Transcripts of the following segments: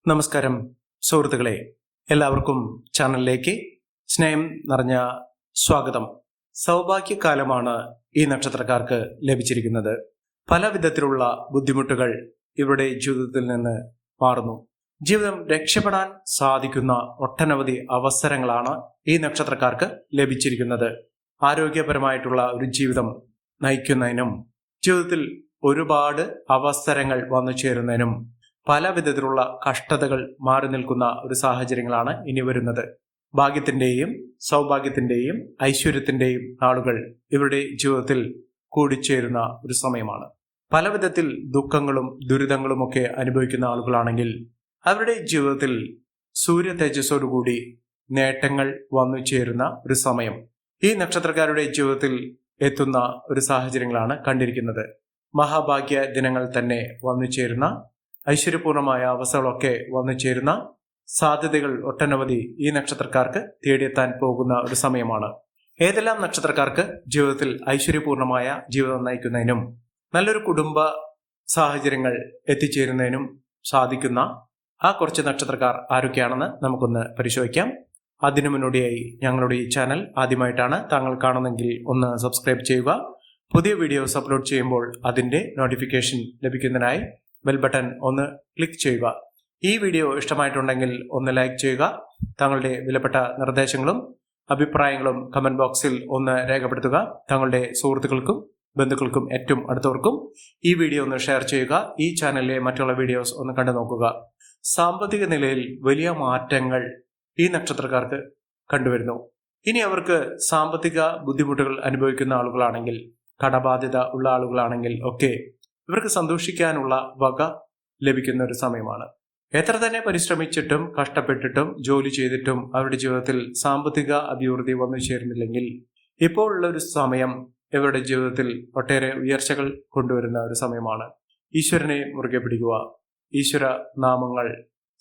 നമസ്കാരം സുഹൃത്തുക്കളെ, എല്ലാവർക്കും ചാനലിലേക്ക് സ്നേഹം നിറഞ്ഞ സ്വാഗതം. സൗഭാഗ്യകാലമാണ് ഈ നക്ഷത്രക്കാർക്ക് ലഭിച്ചിരിക്കുന്നത്. പല വിധത്തിലുള്ള ബുദ്ധിമുട്ടുകൾ ഇവരുടെ ജീവിതത്തിൽ നിന്ന് മാറുന്നു. ജീവിതം രക്ഷപ്പെടാൻ സാധിക്കുന്ന ഒട്ടനവധി അവസരങ്ങളാണ് ഈ നക്ഷത്രക്കാർക്ക് ലഭിച്ചിരിക്കുന്നത്. ആരോഗ്യപരമായിട്ടുള്ള ഒരു ജീവിതം നയിക്കുന്നതിനും ജീവിതത്തിൽ ഒരുപാട് അവസരങ്ങൾ വന്നു ചേരുന്നതിനും പല വിധത്തിലുള്ള കഷ്ടതകൾ മാറി നിൽക്കുന്ന ഒരു സാഹചര്യങ്ങളാണ് ഇനി വരുന്നത്. ഭാഗ്യത്തിന്റെയും സൗഭാഗ്യത്തിന്റെയും ഐശ്വര്യത്തിന്റെയും നാളുകൾ ഇവരുടെ ജീവിതത്തിൽ കൂടിച്ചേരുന്ന ഒരു സമയമാണ്. പല വിധത്തിൽ ദുഃഖങ്ങളും ദുരിതങ്ങളുമൊക്കെ അനുഭവിക്കുന്ന ആളുകളാണെങ്കിൽ അവരുടെ ജീവിതത്തിൽ സൂര്യ തേജസ്സോടുകൂടി നേട്ടങ്ങൾ വന്നു ചേരുന്ന ഒരു സമയം ഈ നക്ഷത്രക്കാരുടെ ജീവിതത്തിൽ എത്തുന്ന ഒരു സാഹചര്യങ്ങളാണ് കണ്ടിരിക്കുന്നത്. മഹാഭാഗ്യ ദിനങ്ങൾ തന്നെ വന്നു ചേരുന്ന ഐശ്വര്യപൂർണമായ അവസ്ഥകളൊക്കെ വന്നു ചേരുന്ന സാധ്യതകൾ ഒട്ടനവധി ഈ നക്ഷത്രക്കാർക്ക് തേടിയെത്താൻ പോകുന്ന ഒരു സമയമാണ്. ഏതെല്ലാം നക്ഷത്രക്കാർക്ക് ജീവിതത്തിൽ ഐശ്വര്യപൂർണമായ ജീവിതം നയിക്കുന്നതിനും നല്ലൊരു കുടുംബ സാഹചര്യങ്ങൾ എത്തിച്ചേരുന്നതിനും സാധിക്കുന്ന ആ കുറച്ച് നക്ഷത്രക്കാർ ആരൊക്കെയാണെന്ന് നമുക്കൊന്ന് പരിശോധിക്കാം. അതിനു മുന്നോടിയായി ഞങ്ങളുടെ ഈ ചാനൽ ആദ്യമായിട്ടാണ് താങ്കൾ കാണുന്നെങ്കിൽ ഒന്ന് സബ്സ്ക്രൈബ് ചെയ്യുക. പുതിയ വീഡിയോസ് അപ്ലോഡ് ചെയ്യുമ്പോൾ അതിന്റെ നോട്ടിഫിക്കേഷൻ ലഭിക്കുന്നതിനായി ബെൽ ബട്ടൺ ഒന്ന് ക്ലിക്ക് ചെയ്യുക. ഈ വീഡിയോ ഇഷ്ടമായിട്ടുണ്ടെങ്കിൽ ഒന്ന് ലൈക്ക് ചെയ്യുക. താങ്കളുടെ വിലപ്പെട്ട നിർദ്ദേശങ്ങളും അഭിപ്രായങ്ങളും കമന്റ് ബോക്സിൽ ഒന്ന് രേഖപ്പെടുത്തുക. താങ്കളുടെ സുഹൃത്തുക്കൾക്കും ബന്ധുക്കൾക്കും ഏറ്റവും അടുത്തവർക്കും ഈ വീഡിയോ ഒന്ന് ഷെയർ ചെയ്യുക. ഈ ചാനലിലെ മറ്റുള്ള വീഡിയോസ് ഒന്ന് കണ്ടു നോക്കുക. സാമ്പത്തിക നിലയിൽ വലിയ മാറ്റങ്ങൾ ഈ നക്ഷത്രക്കാർക്ക് കണ്ടുവരുന്നു. ഇനി അവർക്ക് സാമ്പത്തിക ബുദ്ധിമുട്ടുകൾ അനുഭവിക്കുന്ന ആളുകളാണെങ്കിൽ, കടബാധ്യത ഉള്ള ആളുകളാണെങ്കിൽ ഒക്കെ ഇവർക്ക് സന്തോഷിക്കാനുള്ള വക ലഭിക്കുന്ന ഒരു സമയമാണ്. എത്ര തന്നെ പരിശ്രമിച്ചിട്ടും കഷ്ടപ്പെട്ടിട്ടും ജോലി ചെയ്തിട്ടും അവരുടെ ജീവിതത്തിൽ സാമ്പത്തിക അഭിവൃദ്ധി വന്നു ചേരുന്നില്ലെങ്കിൽ ഇപ്പോൾ ഉള്ള ഒരു സമയം ഇവരുടെ ജീവിതത്തിൽ ഒട്ടേറെ ഉയർച്ചകൾ കൊണ്ടുവരുന്ന ഒരു സമയമാണ്. ഈശ്വരനെ മുറുകെ പിടിക്കുക. ഈശ്വര നാമങ്ങൾ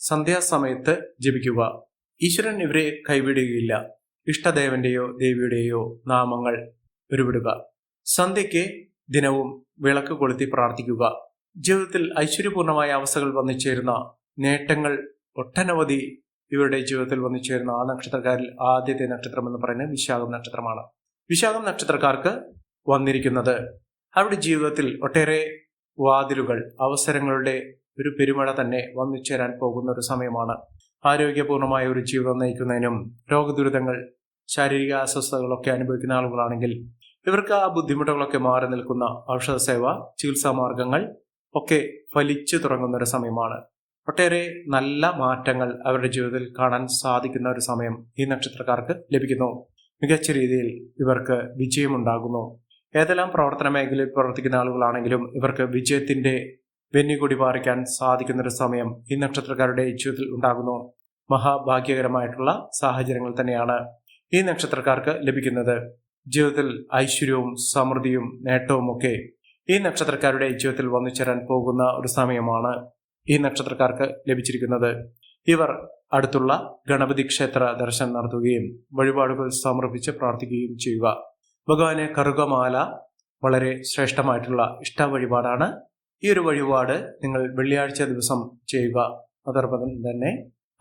സന്ധ്യാസമയത്ത് ജപിക്കുക. ഈശ്വരൻ ഇവരെ കൈവിടുകയില്ല. ഇഷ്ടദേവന്റെയോ ദേവിയുടെയോ നാമങ്ങൾ ഉരുവിടുക. സന്ധ്യയ്ക്ക് ദിനവും വിളക്ക് കൊളുത്തി പ്രാർത്ഥിക്കുക. ജീവിതത്തിൽ ഐശ്വര്യപൂർണമായ അവസ്ഥകൾ വന്നു ചേരുന്ന നേട്ടങ്ങൾ ഒട്ടനവധി ഇവരുടെ ജീവിതത്തിൽ വന്നു ചേരുന്ന ആ നക്ഷത്രക്കാരിൽ ആദ്യത്തെ നക്ഷത്രം എന്ന് പറയുന്നത് വിശാഖം നക്ഷത്രമാണ്. വിശാഖം നക്ഷത്രക്കാർക്ക് വന്നിരിക്കുന്നത് അവരുടെ ജീവിതത്തിൽ ഒട്ടേറെ വാതിലുകൾ, അവസരങ്ങളുടെ ഒരു പെരുമഴ തന്നെ വന്നു ചേരാൻ പോകുന്ന ഒരു സമയമാണ്. ആരോഗ്യപൂർണമായ ഒരു ജീവിതം നയിക്കുന്നതിനും രോഗദുരിതങ്ങൾ, ശാരീരിക അസ്വസ്ഥതകളൊക്കെ അനുഭവിക്കുന്ന ആളുകളാണെങ്കിൽ ഇവർക്ക് ആ ബുദ്ധിമുട്ടുകളൊക്കെ മാറി നിൽക്കുന്ന ഔഷധ സേവ, ചികിത്സാ മാർഗങ്ങൾ ഒക്കെ ഫലിച്ചു തുടങ്ങുന്ന ഒരു സമയമാണ്. ഒട്ടേറെ നല്ല മാറ്റങ്ങൾ അവരുടെ ജീവിതത്തിൽ കാണാൻ സാധിക്കുന്ന ഒരു സമയം ഈ നക്ഷത്രക്കാർക്ക് ലഭിക്കുന്നു. മികച്ച രീതിയിൽ ഇവർക്ക് വിജയമുണ്ടാകുന്നു. ഏതെല്ലാം പ്രവർത്തന മേഖലയിൽ പ്രവർത്തിക്കുന്ന ആളുകളാണെങ്കിലും ഇവർക്ക് വിജയത്തിന്റെ വെന്നികൂടി പാറിക്കാൻ സാധിക്കുന്ന ഒരു സമയം ഈ നക്ഷത്രക്കാരുടെ ജീവിതത്തിൽ ഉണ്ടാകുന്നു. മഹാഭാഗ്യകരമായിട്ടുള്ള സാഹചര്യങ്ങൾ തന്നെയാണ് ഈ നക്ഷത്രക്കാർക്ക് ലഭിക്കുന്നത്. ജീവിതത്തിൽ ഐശ്വര്യവും സമൃദ്ധിയും നേട്ടവും ഒക്കെ ഈ നക്ഷത്രക്കാരുടെ ജീവിതത്തിൽ വന്നു ചേരാൻ പോകുന്ന ഒരു സമയമാണ് ഈ നക്ഷത്രക്കാർക്ക് ലഭിച്ചിരിക്കുന്നത്. ഇവർ അടുത്തുള്ള ഗണപതി ക്ഷേത്ര ദർശനം നടത്തുകയും വഴിപാടുകൾ സമർപ്പിച്ച് പ്രാർത്ഥിക്കുകയും ചെയ്യുക. ഭഗവാന് കറുകമാല വളരെ ശ്രേഷ്ഠമായിട്ടുള്ള ഇഷ്ട വഴിപാടാണ്. ഈ ഒരു വഴിപാട് നിങ്ങൾ വെള്ളിയാഴ്ച ദിവസം ചെയ്യുക. അതോടൊപ്പം തന്നെ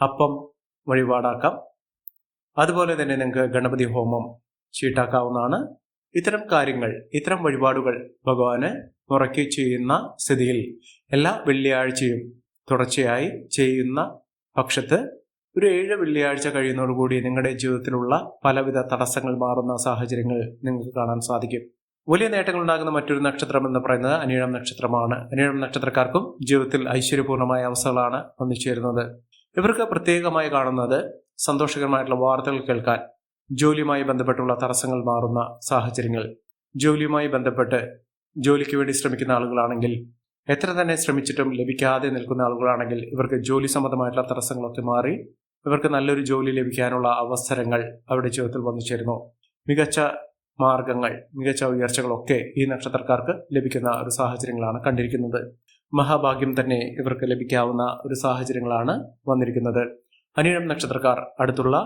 അപ്പം വഴിപാടാക്കാം. അതുപോലെ തന്നെ നിങ്ങൾക്ക് ഗണപതി ഹോമം ചീട്ടാക്കാവുന്നതാണ്. ഇത്തരം കാര്യങ്ങൾ, ഇത്തരം വഴിപാടുകൾ ഭഗവാന് മുറയ്ക്ക് ചെയ്യുന്ന സ്ഥിതിയിൽ എല്ലാ വെള്ളിയാഴ്ചയും തുടർച്ചയായി ചെയ്യുന്ന പക്ഷത്ത് ഒരു 7 വെള്ളിയാഴ്ച കഴിയുന്നതോടുകൂടി നിങ്ങളുടെ ജീവിതത്തിലുള്ള പലവിധ തടസ്സങ്ങൾ മാറുന്ന സാഹചര്യങ്ങൾ നിങ്ങൾക്ക് കാണാൻ സാധിക്കും. വലിയ നേട്ടങ്ങൾ ഉണ്ടാകുന്ന മറ്റൊരു നക്ഷത്രം എന്ന് പറയുന്നത് അനിഴം നക്ഷത്രമാണ്. അനിഴം നക്ഷത്രക്കാർക്കും ജീവിതത്തിൽ ഐശ്വര്യപൂർണമായ അവസ്ഥകളാണ് വന്നു ചേരുന്നത്. ഇവർക്ക് പ്രത്യേകമായി കാണുന്നത് സന്തോഷകരമായിട്ടുള്ള വാർത്തകൾ കേൾക്കാൻ, ജോലിയുമായി ബന്ധപ്പെട്ടുള്ള തടസ്സങ്ങൾ മാറുന്ന സാഹചര്യങ്ങൾ, ജോലിയുമായി ബന്ധപ്പെട്ട് ജോലിക്ക് വേണ്ടി ശ്രമിക്കുന്ന ആളുകളാണെങ്കിൽ, എത്ര തന്നെ ശ്രമിച്ചിട്ടും ലഭിക്കാതെ നിൽക്കുന്ന ആളുകളാണെങ്കിൽ ഇവർക്ക് ജോലി സംബന്ധമായിട്ടുള്ള തടസ്സങ്ങളൊക്കെ മാറി ഇവർക്ക് നല്ലൊരു ജോലി ലഭിക്കാനുള്ള അവസരങ്ങൾ അവരുടെ ജീവിതത്തിൽ വന്നു ചേരുന്നു. മികച്ച മാർഗങ്ങൾ, മികച്ച ഉയർച്ചകളൊക്കെ ഈ നക്ഷത്രക്കാർക്ക് ലഭിക്കുന്ന ഒരു സാഹചര്യങ്ങളാണ് കണ്ടിരിക്കുന്നത്. മഹാഭാഗ്യം തന്നെ ഇവർക്ക് ലഭിക്കാവുന്ന ഒരു സാഹചര്യങ്ങളാണ് വന്നിരിക്കുന്നത്. അനിഴം നക്ഷത്രക്കാർ അടുത്തുള്ള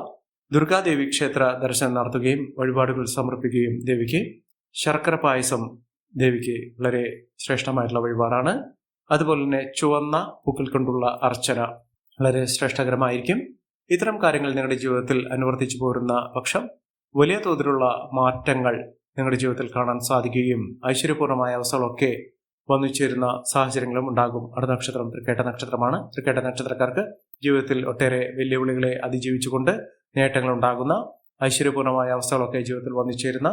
ദുർഗാദേവി ക്ഷേത്ര ദർശനം നടത്തുകയും വഴിപാടുകൾ സമർപ്പിക്കുകയും ദേവിക്ക് ശർക്കര പായസം ദേവിക്ക് വളരെ ശ്രേഷ്ഠമായിട്ടുള്ള വഴിപാടാണ്. അതുപോലെ തന്നെ ചുവന്ന പൂക്കൾ കൊണ്ടുള്ള അർച്ചന, വളരെ ശ്രേഷ്ഠകരമായിരിക്കും. ഇത്തരം കാര്യങ്ങൾ നിങ്ങളുടെ ജീവിതത്തിൽ അനുവർത്തിച്ചു പോരുന്ന പക്ഷം വലിയ തോതിലുള്ള മാറ്റങ്ങൾ നിങ്ങളുടെ ജീവിതത്തിൽ കാണാൻ സാധിക്കുകയും ഐശ്വര്യപൂർണമായ അവസ്ഥകളൊക്കെ വന്നു ചേരുന്ന സാഹചര്യങ്ങളും ഉണ്ടാകും. അടുത്ത നക്ഷത്രം തൃക്കേട്ട നക്ഷത്രമാണ്. തൃക്കേട്ട നക്ഷത്രക്കാർക്ക് ജീവിതത്തിൽ ഒട്ടേറെ വെല്ലുവിളികളെ അതിജീവിച്ചുകൊണ്ട് നേട്ടങ്ങൾ ഉണ്ടാകുന്ന ഐശ്വര്യപൂർണമായ അവസ്ഥകളൊക്കെ ജീവിതത്തിൽ വന്നു ചേരുന്ന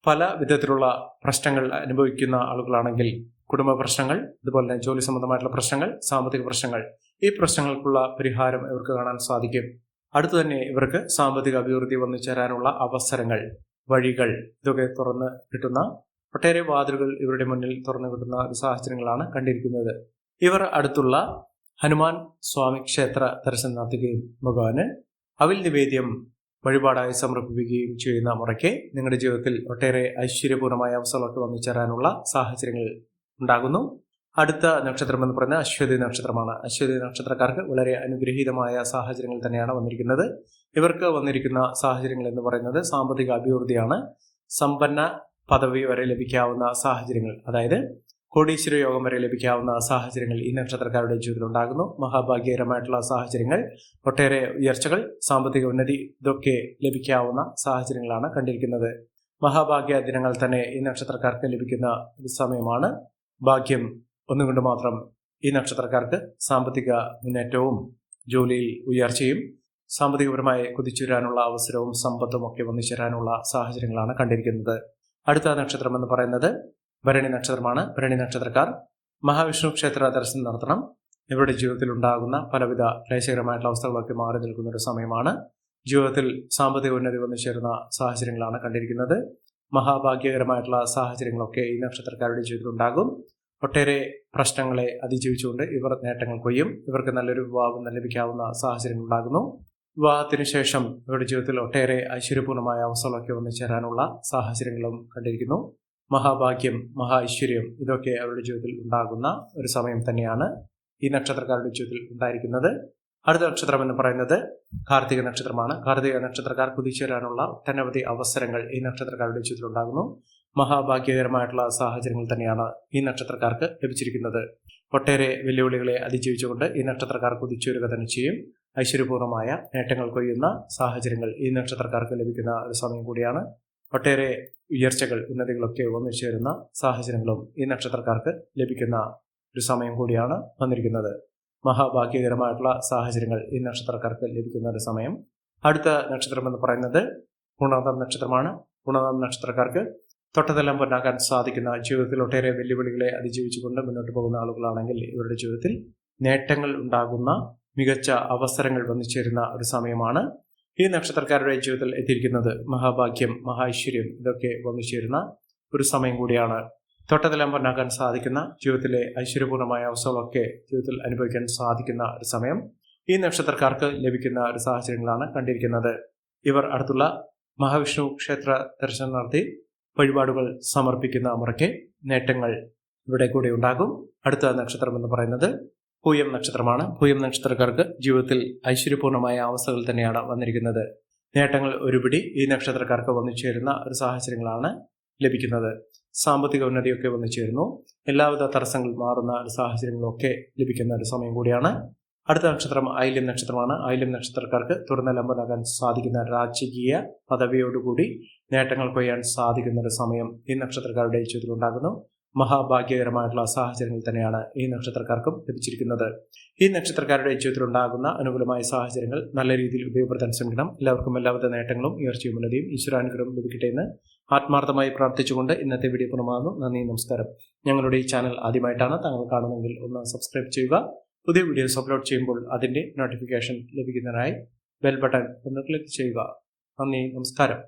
പല വിധത്തിലുള്ള പ്രശ്നങ്ങൾ അനുഭവിക്കുന്ന ആളുകളാണെങ്കിൽ കുടുംബ പ്രശ്നങ്ങൾ, അതുപോലെ തന്നെ ജോലി സംബന്ധമായിട്ടുള്ള പ്രശ്നങ്ങൾ, സാമ്പത്തിക പ്രശ്നങ്ങൾ, ഈ പ്രശ്നങ്ങൾക്കുള്ള പരിഹാരം ഇവർക്ക് കാണാൻ സാധിക്കും. അടുത്തു തന്നെ ഇവർക്ക് സാമ്പത്തിക അഭിവൃദ്ധി വന്നു ചേരാനുള്ള അവസരങ്ങൾ, വഴികൾ ഇതൊക്കെ തുറന്ന് കിട്ടുന്ന ഒട്ടേറെ വാതിലുകൾ ഇവരുടെ മുന്നിൽ തുറന്നു കിട്ടുന്ന ഒരു സാഹചര്യങ്ങളാണ് കണ്ടിരിക്കുന്നത്. ഇവർ അടുത്തുള്ള ഹനുമാൻ സ്വാമി ക്ഷേത്ര ദർശനം നടത്തുകയും ഭഗവാന് അവിൽ നിവേദ്യം വഴിപാടായി സമർപ്പിക്കുകയും ചെയ്യുന്ന മുറയ്ക്ക് നിങ്ങളുടെ ജീവിതത്തിൽ ഒട്ടേറെ ഐശ്വര്യപൂർണമായ അവസ്ഥകളൊക്കെ വന്നു ചേരാനുള്ള സാഹചര്യങ്ങൾ ഉണ്ടാകുന്നു. അടുത്ത നക്ഷത്രം എന്ന് പറയുന്നത് അശ്വതി നക്ഷത്രമാണ്. അശ്വതി നക്ഷത്രക്കാർക്ക് വളരെ അനുഗ്രഹീതമായ സാഹചര്യങ്ങൾ തന്നെയാണ് വന്നിരിക്കുന്നത്. ഇവർക്ക് വന്നിരിക്കുന്ന സാഹചര്യങ്ങൾ എന്ന് പറയുന്നത് സാമ്പത്തിക അഭിവൃദ്ധിയാണ്. സമ്പന്ന പദവി വരെ ലഭിക്കാവുന്ന സാഹചര്യങ്ങൾ, അതായത് കോടീശ്വര യോഗം വരെ ലഭിക്കാവുന്ന സാഹചര്യങ്ങൾ ഈ നക്ഷത്രക്കാരുടെ ജീവിതത്തിൽ ഉണ്ടാകുന്നു. മഹാഭാഗ്യകരമായിട്ടുള്ള സാഹചര്യങ്ങൾ, ഒട്ടേറെ ഉയർച്ചകൾ, സാമ്പത്തിക ഉന്നതി ഇതൊക്കെ ലഭിക്കാവുന്ന സാഹചര്യങ്ങളാണ് കണ്ടിരിക്കുന്നത്. മഹാഭാഗ്യ ദിനങ്ങൾ തന്നെ ഈ നക്ഷത്രക്കാർക്ക് ലഭിക്കുന്ന ഒരു സമയമാണ്. ഭാഗ്യം ഒന്നുകൊണ്ട് മാത്രം ഈ നക്ഷത്രക്കാർക്ക് സാമ്പത്തിക മുന്നേറ്റവും ജോലിയിൽ ഉയർച്ചയും സാമ്പത്തികപരമായി കുതിച്ചുവരാനുള്ള അവസരവും സമ്പത്തും ഒക്കെ വന്നു ചേരാനുള്ള സാഹചര്യങ്ങളാണ് കണ്ടിരിക്കുന്നത്. അടുത്ത നക്ഷത്രം എന്ന് പറയുന്നത് ഭരണി നക്ഷത്രമാണ്. ഭരണി നക്ഷത്രക്കാർ മഹാവിഷ്ണു ക്ഷേത്ര ദർശനം നടത്തണം. ഇവരുടെ ജീവിതത്തിൽ ഉണ്ടാകുന്ന പലവിധ ക്ലേശകരമായിട്ടുള്ള അവസ്ഥകളൊക്കെ മാറി നിൽക്കുന്ന ഒരു സമയമാണ്. ജീവിതത്തിൽ സാമ്പത്തിക ഉന്നതി വന്നു ചേരുന്ന സാഹചര്യങ്ങളാണ് കണ്ടിരിക്കുന്നത്. മഹാഭാഗ്യകരമായിട്ടുള്ള സാഹചര്യങ്ങളൊക്കെ ഈ നക്ഷത്രക്കാരുടെ ജീവിതത്തിൽ ഉണ്ടാകും. ഒട്ടേറെ പ്രശ്നങ്ങളെ അതിജീവിച്ചുകൊണ്ട് ഇവർ നേട്ടങ്ങൾ കൊയ്യും. ഇവർക്ക് നല്ലൊരു വിവാഹം ലഭിക്കാവുന്ന സാഹചര്യങ്ങൾ ഉണ്ടാകുന്നു. വിവാഹത്തിന് ശേഷം ഇവരുടെ ജീവിതത്തിൽ ഒട്ടേറെ ഐശ്വര്യപൂർണമായ അവസ്ഥകളൊക്കെ വന്നു ചേരാനുള്ള സാഹചര്യങ്ങളും കണ്ടിരിക്കുന്നു. മഹാഭാഗ്യം, മഹാ ഐശ്വര്യം ഇതൊക്കെ അവരുടെ ജീവിതത്തിൽ ഉണ്ടാകുന്ന ഒരു സമയം തന്നെയാണ് ഈ നക്ഷത്രക്കാരുടെ ജീവിതത്തിൽ ഉണ്ടായിരിക്കുന്നത്. അടുത്ത നക്ഷത്രം എന്ന് പറയുന്നത് കാർത്തിക നക്ഷത്രമാണ്. കാർത്തിക നക്ഷത്രക്കാർ കുതിച്ചുവരാനുള്ള ഒട്ടനവധി അവസരങ്ങൾ ഈ നക്ഷത്രക്കാരുടെ ജീവിതത്തിൽ ഉണ്ടാകുന്നു. മഹാഭാഗ്യകരമായിട്ടുള്ള സാഹചര്യങ്ങൾ തന്നെയാണ് ഈ നക്ഷത്രക്കാർക്ക് ലഭിച്ചിരിക്കുന്നത്. ഒട്ടേറെ വെല്ലുവിളികളെ അതിജീവിച്ചുകൊണ്ട് ഈ നക്ഷത്രക്കാർ കുതിച്ചുവരിക തന്നെ ചെയ്യും. ഐശ്വര്യപൂർണമായ നേട്ടങ്ങൾ കൊയ്യുന്ന സാഹചര്യങ്ങൾ ഈ നക്ഷത്രക്കാർക്ക് ലഭിക്കുന്ന ഒരു സമയം കൂടിയാണ്. ഒട്ടേറെ ഉയർച്ചകൾ, ഉന്നതികളൊക്കെ വന്നു ചേരുന്ന സാഹചര്യങ്ങളും ഈ നക്ഷത്രക്കാർക്ക് ലഭിക്കുന്ന ഒരു സമയം കൂടിയാണ് വന്നിരിക്കുന്നത്. മഹാഭാഗ്യകരമായിട്ടുള്ള സാഹചര്യങ്ങൾ ഈ നക്ഷത്രക്കാർക്ക് ലഭിക്കുന്ന ഒരു സമയം. അടുത്ത നക്ഷത്രം എന്ന് പറയുന്നത് പുണർദം നക്ഷത്രമാണ്. പുണർദം നക്ഷത്രക്കാർക്ക് തൊട്ടതെല്ലാം പൊന്നാക്കാൻ സാധിക്കുന്ന, ജീവിതത്തിൽ ഒട്ടേറെ വെല്ലുവിളികളെ അതിജീവിച്ചുകൊണ്ട് മുന്നോട്ട് പോകുന്ന ആളുകളാണെങ്കിൽ ഇവരുടെ ജീവിതത്തിൽ നേട്ടങ്ങൾ ഉണ്ടാകുന്ന മികച്ച അവസരങ്ങൾ വന്നു ചേരുന്ന ഒരു സമയമാണ്. ഈ നക്ഷത്രക്കാരുടെ ജീവിതത്തിൽ എത്തിയിരിക്കുന്നത് മഹാഭാഗ്യം, മഹാഐശ്വര്യം ഇതൊക്കെ വന്നു ചേരുന്ന ഒരു സമയം കൂടിയാണ്. തൊട്ടതെല്ലാം പൊന്നാക്കാൻ സാധിക്കുന്ന, ജീവിതത്തിലെ ഐശ്വര്യപൂർണമായ അവസ്ഥകളൊക്കെ ജീവിതത്തിൽ അനുഭവിക്കാൻ സാധിക്കുന്ന ഒരു സമയം ഈ നക്ഷത്രക്കാർക്ക് ലഭിക്കുന്ന ഒരു സാഹചര്യങ്ങളാണ് കണ്ടിരിക്കുന്നത്. ഇവർ അടുത്തുള്ള മഹാവിഷ്ണു ക്ഷേത്ര ദർശനം നടത്തി വഴിപാടുകൾ സമർപ്പിക്കുന്ന മുറയ്ക്ക് നേട്ടങ്ങൾ ഇവിടെ കൂടെ ഉണ്ടാകും. അടുത്ത നക്ഷത്രം എന്ന് പറയുന്നത് പൂയം നക്ഷത്രമാണ്. പൂയം നക്ഷത്രക്കാർക്ക് ജീവിതത്തിൽ ഐശ്വര്യപൂർണമായ അവസ്ഥകൾ തന്നെയാണ് വന്നിരിക്കുന്നത്. നേട്ടങ്ങൾ ഒരുപിടി ഈ നക്ഷത്രക്കാർക്ക് വന്നു ചേരുന്ന ഒരു സാഹചര്യങ്ങളാണ് ലഭിക്കുന്നത്. സാമ്പത്തിക ഉന്നതിയൊക്കെ വന്നു ചേരുന്നു. എല്ലാവിധ തടസ്സങ്ങൾ മാറുന്ന ഒരു സാഹചര്യങ്ങളൊക്കെ ലഭിക്കുന്ന ഒരു സമയം കൂടിയാണ്. അടുത്ത നക്ഷത്രം ആയില്യം നക്ഷത്രമാണ്. ആയില്യം നക്ഷത്രക്കാർക്ക് തുറന്നെലമ്പനാകാൻ സാധിക്കുന്ന രാജകീയ പദവിയോടുകൂടി നേട്ടങ്ങൾ കൊയ്യാൻ സാധിക്കുന്ന ഒരു സമയം ഈ നക്ഷത്രക്കാരുടെ ജീവിതത്തിൽ ഉണ്ടാകുന്നു. മഹാഭാഗ്യകരമായിട്ടുള്ള സാഹചര്യങ്ങൾ തന്നെയാണ് ഈ നക്ഷത്രക്കാർക്കും ലഭിച്ചിരിക്കുന്നത്. ഈ നക്ഷത്രക്കാരുടെ ജീവിതത്തിൽ ഉണ്ടാകുന്ന അനുകൂലമായ സാഹചര്യങ്ങൾ നല്ല രീതിയിൽ ഉപയോഗപ്പെടുത്താൻ ശ്രമിക്കണം. എല്ലാവർക്കും എല്ലാവിധ നേട്ടങ്ങളും ഉയർച്ചയും ഉന്നതിയും ഈശ്വരാനുഗ്രഹം ലഭിക്കട്ടെ എന്ന് ആത്മാർത്ഥമായി പ്രാർത്ഥിച്ചുകൊണ്ട് ഇന്നത്തെ വീഡിയോ പൂർണ്ണമാകുന്നു. നന്ദി, നമസ്കാരം. ഞങ്ങളുടെ ഈ ചാനൽ ആദ്യമായിട്ടാണ് താങ്കൾ കാണുന്നതെങ്കിൽ ഒന്ന് സബ്സ്ക്രൈബ് ചെയ്യുക. പുതിയ വീഡിയോസ് അപ്ലോഡ് ചെയ്യുമ്പോൾ അതിൻ്റെ നോട്ടിഫിക്കേഷൻ ലഭിക്കുന്നതിനായി ബെൽ ബട്ടൺ ഒന്ന് ക്ലിക്ക് ചെയ്യുക. നന്ദി, നമസ്കാരം.